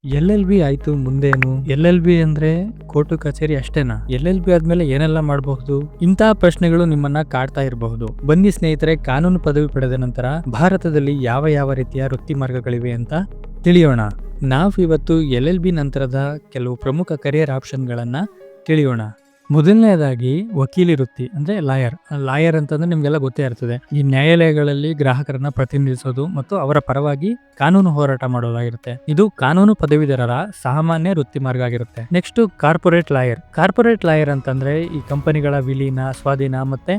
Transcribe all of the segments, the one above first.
LLB ಆಯ್ತು, ಮುಂದೇನು? LLB ಅಂದ್ರೆ ಕೋರ್ಟು ಕಚೇರಿ ಅಷ್ಟೇನಾ? LLB ಆದ್ಮೇಲೆ ಏನೆಲ್ಲ ಮಾಡಬಹುದು? ಇಂತಹ ಪ್ರಶ್ನೆಗಳು ನಿಮ್ಮನ್ನ ಕಾಡ್ತಾ ಇರಬಹುದು. ಬನ್ನಿ ಸ್ನೇಹಿತರೆ, ಕಾನೂನು ಪದವಿ ಪಡೆದ ನಂತರ ಭಾರತದಲ್ಲಿ ಯಾವ ಯಾವ ರೀತಿಯ ವೃತ್ತಿ ಮಾರ್ಗಗಳಿವೆ ಅಂತ ತಿಳಿಯೋಣ. ನಾವು ಇವತ್ತು LLB ನಂತರದ ಕೆಲವು ಪ್ರಮುಖ ಕರಿಯರ್ ಆಪ್ಷನ್ಗಳನ್ನ ತಿಳಿಯೋಣ. ಮೊದಲನೇದಾಗಿ ವಕೀಲಿ ವೃತ್ತಿ ಅಂದ್ರೆ ಲಾಯರ್ ಅಂತಂದ್ರೆ ನಿಮ್ಗೆಲ್ಲ ಗೊತ್ತೇ ಇರ್ತದೆ. ಈ ನ್ಯಾಯಾಲಯಗಳಲ್ಲಿ ಗ್ರಾಹಕರನ್ನ ಪ್ರತಿನಿಧಿಸೋದು ಮತ್ತು ಅವರ ಪರವಾಗಿ ಕಾನೂನು ಹೋರಾಟ ಮಾಡೋದಾಗಿರುತ್ತೆ. ಇದು ಕಾನೂನು ಪದವೀಧರರ ಸಾಮಾನ್ಯ ವೃತ್ತಿ ಮಾರ್ಗ ಆಗಿರುತ್ತೆ. ನೆಕ್ಸ್ಟ್ ಕಾರ್ಪೊರೇಟ್ ಲಾಯರ್ ಅಂತಂದ್ರೆ ಈ ಕಂಪನಿಗಳ ವಿಲೀನ, ಸ್ವಾಧೀನ ಮತ್ತೆ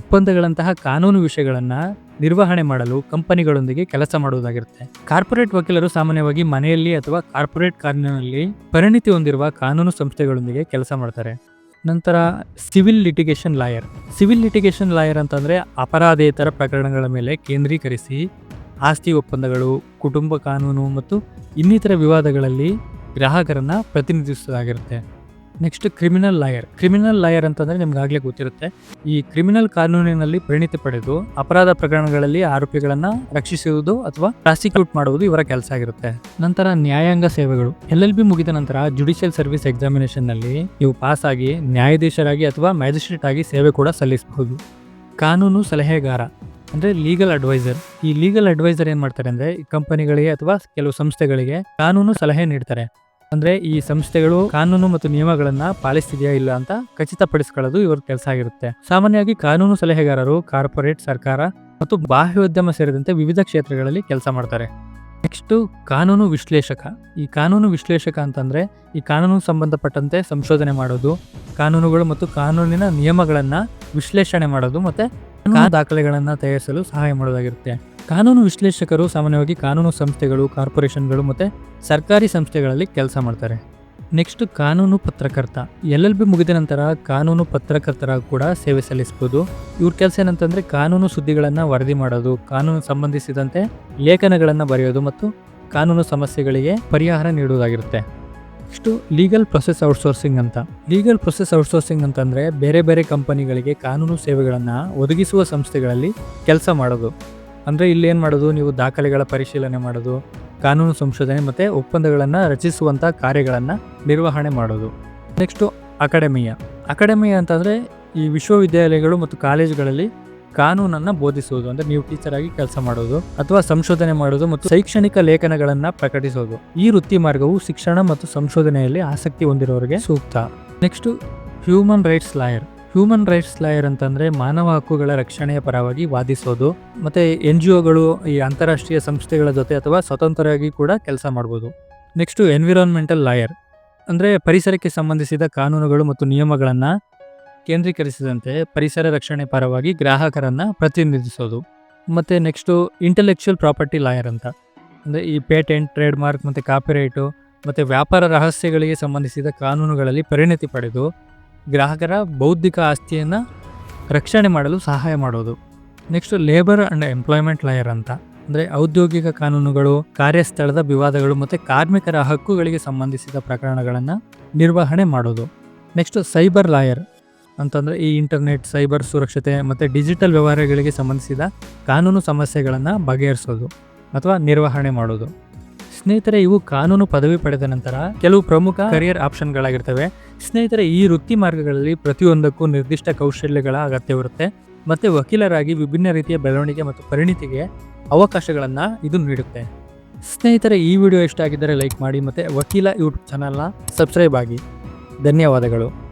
ಒಪ್ಪಂದಗಳಂತಹ ಕಾನೂನು ವಿಷಯಗಳನ್ನ ನಿರ್ವಹಣೆ ಮಾಡಲು ಕಂಪನಿಗಳೊಂದಿಗೆ ಕೆಲಸ ಮಾಡುವುದಾಗಿರುತ್ತೆ. ಕಾರ್ಪೊರೇಟ್ ವಕೀಲರು ಸಾಮಾನ್ಯವಾಗಿ ಮನೆಯಲ್ಲಿ ಅಥವಾ ಕಾರ್ಪೊರೇಟ್ ಕಾನೂನಿನಲ್ಲಿ ಪರಿಣಿತಿ ಹೊಂದಿರುವ ಕಾನೂನು ಸಂಸ್ಥೆಗಳೊಂದಿಗೆ ಕೆಲಸ ಮಾಡ್ತಾರೆ. ನಂತರ ಸಿವಿಲ್ ಲಿಟಿಗೇಷನ್ ಲಾಯರ್ ಅಂತಂದ್ರೆ ಅಪರಾಧೇತರ ಪ್ರಕರಣಗಳ ಮೇಲೆ ಕೇಂದ್ರೀಕರಿಸಿ ಆಸ್ತಿ ಒಪ್ಪಂದಗಳು, ಕುಟುಂಬ ಕಾನೂನು ಮತ್ತು ಇನ್ನಿತರ ವಿವಾದಗಳಲ್ಲಿ ಗ್ರಾಹಕರನ್ನ ಪ್ರತಿನಿಧಿಸುವುದಾಗಿರುತ್ತೆ. ನೆಕ್ಸ್ಟ್ ಕ್ರಿಮಿನಲ್ ಲಾಯರ್ ಅಂತಂದ್ರೆ ನಿಮ್ಗಾಗ್ಲೇ ಗೊತ್ತಿರುತ್ತೆ. ಈ ಕ್ರಿಮಿನಲ್ ಕಾನೂನಿನಲ್ಲಿ ಪರಿಣಿತಿ ಪಡೆದು ಅಪರಾಧ ಪ್ರಕರಣಗಳಲ್ಲಿ ಆರೋಪಿಗಳನ್ನ ರಕ್ಷಿಸುವುದು ಅಥವಾ ಪ್ರಾಸಿಕ್ಯೂಟ್ ಮಾಡುವುದು ಇವರ ಕೆಲಸ ಆಗಿರುತ್ತೆ. ನಂತರ ನ್ಯಾಯಾಂಗ ಸೇವೆಗಳು. LLB ಮುಗಿದ ನಂತರ ಜುಡಿಷಿಯಲ್ ಸರ್ವಿಸ್ ಎಕ್ಸಾಮಿನೇಷನ್ ನಲ್ಲಿ ನೀವು ಪಾಸ್ ಆಗಿ ನ್ಯಾಯಾಧೀಶರಾಗಿ ಅಥವಾ ಮ್ಯಾಜಿಸ್ಟ್ರೇಟ್ ಆಗಿ ಸೇವೆ ಕೂಡ ಸಲ್ಲಿಸಬಹುದು. ಕಾನೂನು ಸಲಹೆಗಾರ ಅಂದ್ರೆ ಲೀಗಲ್ ಅಡ್ವೈಸರ್. ಈ ಲೀಗಲ್ ಅಡ್ವೈಸರ್ ಏನ್ ಮಾಡ್ತಾರೆ ಅಂದ್ರೆ ಕಂಪನಿಗಳಿಗೆ ಅಥವಾ ಕೆಲವು ಸಂಸ್ಥೆಗಳಿಗೆ ಕಾನೂನು ಸಲಹೆ ನೀಡ್ತಾರೆ. ಅಂದ್ರೆ ಈ ಸಂಸ್ಥೆಗಳು ಕಾನೂನು ಮತ್ತು ನಿಯಮಗಳನ್ನ ಪಾಲಿಸ್ತಿದೆಯಾ ಇಲ್ಲ ಅಂತ ಖಚಿತಪಡಿಸಿಕೊಳ್ಳೋದು ಇವರ ಕೆಲಸ ಆಗಿರುತ್ತೆ. ಸಾಮಾನ್ಯವಾಗಿ ಕಾನೂನು ಸಲಹೆಗಾರರು ಕಾರ್ಪೊರೇಟ್, ಸರ್ಕಾರ ಮತ್ತು ಬಾಹ್ಯೋದ್ಯಮ ಸೇರಿದಂತೆ ವಿವಿಧ ಕ್ಷೇತ್ರಗಳಲ್ಲಿ ಕೆಲಸ ಮಾಡ್ತಾರೆ. ನೆಕ್ಸ್ಟ್ ಕಾನೂನು ವಿಶ್ಲೇಷಕ ಅಂತಂದ್ರೆ ಈ ಕಾನೂನು ಸಂಬಂಧಪಟ್ಟಂತೆ ಸಂಶೋಧನೆ ಮಾಡೋದು, ಕಾನೂನುಗಳು ಮತ್ತು ಕಾನೂನಿನ ನಿಯಮಗಳನ್ನ ವಿಶ್ಲೇಷಣೆ ಮಾಡೋದು ಮತ್ತೆ ದಾಖಲೆಗಳನ್ನ ತಯಾರಿಸಲು ಸಹಾಯ ಮಾಡೋದಾಗಿರುತ್ತೆ. ಕಾನೂನು ವಿಶ್ಲೇಷಕರು ಸಾಮಾನ್ಯವಾಗಿ ಕಾನೂನು ಸಂಸ್ಥೆಗಳು, ಕಾರ್ಪೊರೇಷನ್ಗಳು ಮತ್ತೆ ಸರ್ಕಾರಿ ಸಂಸ್ಥೆಗಳಲ್ಲಿ ಕೆಲಸ ಮಾಡ್ತಾರೆ. ನೆಕ್ಸ್ಟ್ ಕಾನೂನು ಪತ್ರಕರ್ತ. LLB ಮುಗಿದ ನಂತರ ಕಾನೂನು ಪತ್ರಕರ್ತರ ಕೂಡ ಸೇವೆ ಸಲ್ಲಿಸಬಹುದು. ಇವ್ರ ಕೆಲಸ ಏನಂತಂದ್ರೆ ಕಾನೂನು ಸುದ್ದಿಗಳನ್ನ ವರದಿ ಮಾಡೋದು, ಕಾನೂನು ಸಂಬಂಧಿಸಿದಂತೆ ಲೇಖನಗಳನ್ನ ಬರೆಯೋದು ಮತ್ತು ಕಾನೂನು ಸಮಸ್ಯೆಗಳಿಗೆ ಪರಿಹಾರ ನೀಡುವುದಾಗಿರುತ್ತೆ. ನೆಕ್ಸ್ಟ್ ಲೀಗಲ್ ಪ್ರೊಸೆಸ್ ಔಟ್ಸೋರ್ಸಿಂಗ್ ಅಂತಂದ್ರೆ ಬೇರೆ ಬೇರೆ ಕಂಪನಿಗಳಿಗೆ ಕಾನೂನು ಸೇವೆಗಳನ್ನ ಒದಗಿಸುವ ಸಂಸ್ಥೆಗಳಲ್ಲಿ ಕೆಲಸ ಮಾಡೋದು. ಅಂದ್ರೆ ಇಲ್ಲಿ ಏನ್ ಮಾಡೋದು, ನೀವು ದಾಖಲೆಗಳ ಪರಿಶೀಲನೆ ಮಾಡೋದು, ಕಾನೂನು ಸಂಶೋಧನೆ ಮತ್ತೆ ಒಪ್ಪಂದಗಳನ್ನ ರಚಿಸುವಂತ ಕಾರ್ಯಗಳನ್ನ ನಿರ್ವಹಣೆ ಮಾಡೋದು. ನೆಕ್ಸ್ಟ್ ಅಕಾಡೆಮಿಯಾ ಅಂತಂದ್ರೆ ಈ ವಿಶ್ವವಿದ್ಯಾಲಯಗಳು ಮತ್ತು ಕಾಲೇಜುಗಳಲ್ಲಿ ಕಾನೂನನ್ನ ಬೋಧಿಸುವುದು. ಅಂದ್ರೆ ನೀವು ಟೀಚರ್ ಆಗಿ ಕೆಲಸ ಮಾಡೋದು ಅಥವಾ ಸಂಶೋಧನೆ ಮಾಡೋದು ಮತ್ತು ಶೈಕ್ಷಣಿಕ ಲೇಖನಗಳನ್ನ ಪ್ರಕಟಿಸೋದು. ಈ ವೃತ್ತಿ ಮಾರ್ಗವು ಶಿಕ್ಷಣ ಮತ್ತು ಸಂಶೋಧನೆಯಲ್ಲಿ ಆಸಕ್ತಿ ಹೊಂದಿರೋರಿಗೆ ಸೂಕ್ತ. ನೆಕ್ಸ್ಟ್ ಹ್ಯೂಮನ್ ರೈಟ್ಸ್ ಲಾಯರ್ ಅಂತಂದ್ರೆ ಮಾನವ ಹಕ್ಕುಗಳ ರಕ್ಷಣೆಯ ಪರವಾಗಿ ವಾದಿಸೋದು. ಮತ್ತೆ NGOಗಳು, ಈ ಅಂತಾರಾಷ್ಟ್ರೀಯ ಸಂಸ್ಥೆಗಳ ಜೊತೆ ಅಥವಾ ಸ್ವತಂತ್ರವಾಗಿ ಕೂಡ ಕೆಲಸ ಮಾಡಬಹುದು. ನೆಕ್ಸ್ಟ್ ಎನ್ವಿರಾನ್ಮೆಂಟಲ್ ಲಾಯರ್ ಅಂದ್ರೆ ಪರಿಸರಕ್ಕೆ ಸಂಬಂಧಿಸಿದ ಕಾನೂನುಗಳು ಮತ್ತು ನಿಯಮಗಳನ್ನ ಕೇಂದ್ರೀಕರಿಸಿದಂತೆ ಪರಿಸರ ರಕ್ಷಣೆ ಪರವಾಗಿ ಗ್ರಾಹಕರನ್ನ ಪ್ರತಿನಿಧಿಸೋದು. ಮತ್ತೆ ನೆಕ್ಸ್ಟ್ ಇಂಟೆಲೆಕ್ಚುಯಲ್ ಪ್ರಾಪರ್ಟಿ ಲಾಯರ್ ಅಂತ ಅಂದ್ರೆ ಈ ಪೇಟೆಂಟ್, ಟ್ರೇಡ್ ಮಾರ್ಕ್ ಮತ್ತೆ ಕಾಪಿರೈಟು ಮತ್ತೆ ವ್ಯಾಪಾರ ರಹಸ್ಯಗಳಿಗೆ ಸಂಬಂಧಿಸಿದ ಕಾನೂನುಗಳಲ್ಲಿ ಪರಿಣತಿ ಪಡೆದು ಗ್ರಾಹಕರ ಬೌದ್ಧಿಕ ಆಸ್ತಿಯನ್ನ ರಕ್ಷಣೆ ಮಾಡಲು ಸಹಾಯ ಮಾಡೋದು. Next labour and employment lawyer ಅಂತ ಅಂದ್ರೆ ಔದ್ಯೋಗಿಕ ಕಾನೂನುಗಳು, ಕಾರ್ಯಸ್ಥಳದ ವಿವಾದಗಳು ಮತ್ತೆ ಕಾರ್ಮಿಕರ ಹಕ್ಕುಗಳಿಗೆ ಸಂಬಂಧಿಸಿದ ಪ್ರಕರಣಗಳನ್ನ ನಿರ್ವಹಣೆ ಮಾಡೋದು. ನೆಕ್ಸ್ಟ್ ಸೈಬರ್ ಲಾಯರ್ ಅಂತಂದ್ರೆ ಈ ಇಂಟರ್ನೆಟ್, ಸೈಬರ್ ಸುರಕ್ಷತೆ ಮತ್ತೆ ಡಿಜಿಟಲ್ ವ್ಯವಹಾರಗಳಿಗೆ ಸಂಬಂಧಿಸಿದ ಕಾನೂನು ಸಮಸ್ಯೆಗಳನ್ನ ಬಗೆಹರಿಸೋದು ಅಥವಾ ನಿರ್ವಹಣೆ ಮಾಡೋದು. ಸ್ನೇಹಿತರೆ, ಇವು ಕಾನೂನು ಪದವಿ ಪಡೆದ ನಂತರ ಕೆಲವು ಪ್ರಮುಖ ಕರಿಯರ್ ಆಪ್ಷನ್ಗಳಾಗಿರ್ತವೆ. ಸ್ನೇಹಿತರೆ, ಈ ವೃತ್ತಿ ಮಾರ್ಗಗಳಲ್ಲಿ ಪ್ರತಿಯೊಂದಕ್ಕೂ ನಿರ್ದಿಷ್ಟ ಕೌಶಲ್ಯಗಳ ಅಗತ್ಯವಿರುತ್ತೆ ಮತ್ತೆ ವಕೀಲರಾಗಿ ವಿಭಿನ್ನ ರೀತಿಯ ಬೆಳವಣಿಗೆ ಮತ್ತು ಪರಿಣಿತಿಗೆ ಅವಕಾಶಗಳನ್ನ ಇದು ನೀಡುತ್ತೆ. ಸ್ನೇಹಿತರೆ, ಈ ವಿಡಿಯೋ ಇಷ್ಟ ಆಗಿದ್ದರೆ ಲೈಕ್ ಮಾಡಿ ಮತ್ತೆ ವಕೀಲ ಯೂಟ್ಯೂಬ್ ಚಾನಲ್ನ ಸಬ್ಸ್ಕ್ರೈಬ್ ಆಗಿ. ಧನ್ಯವಾದಗಳು.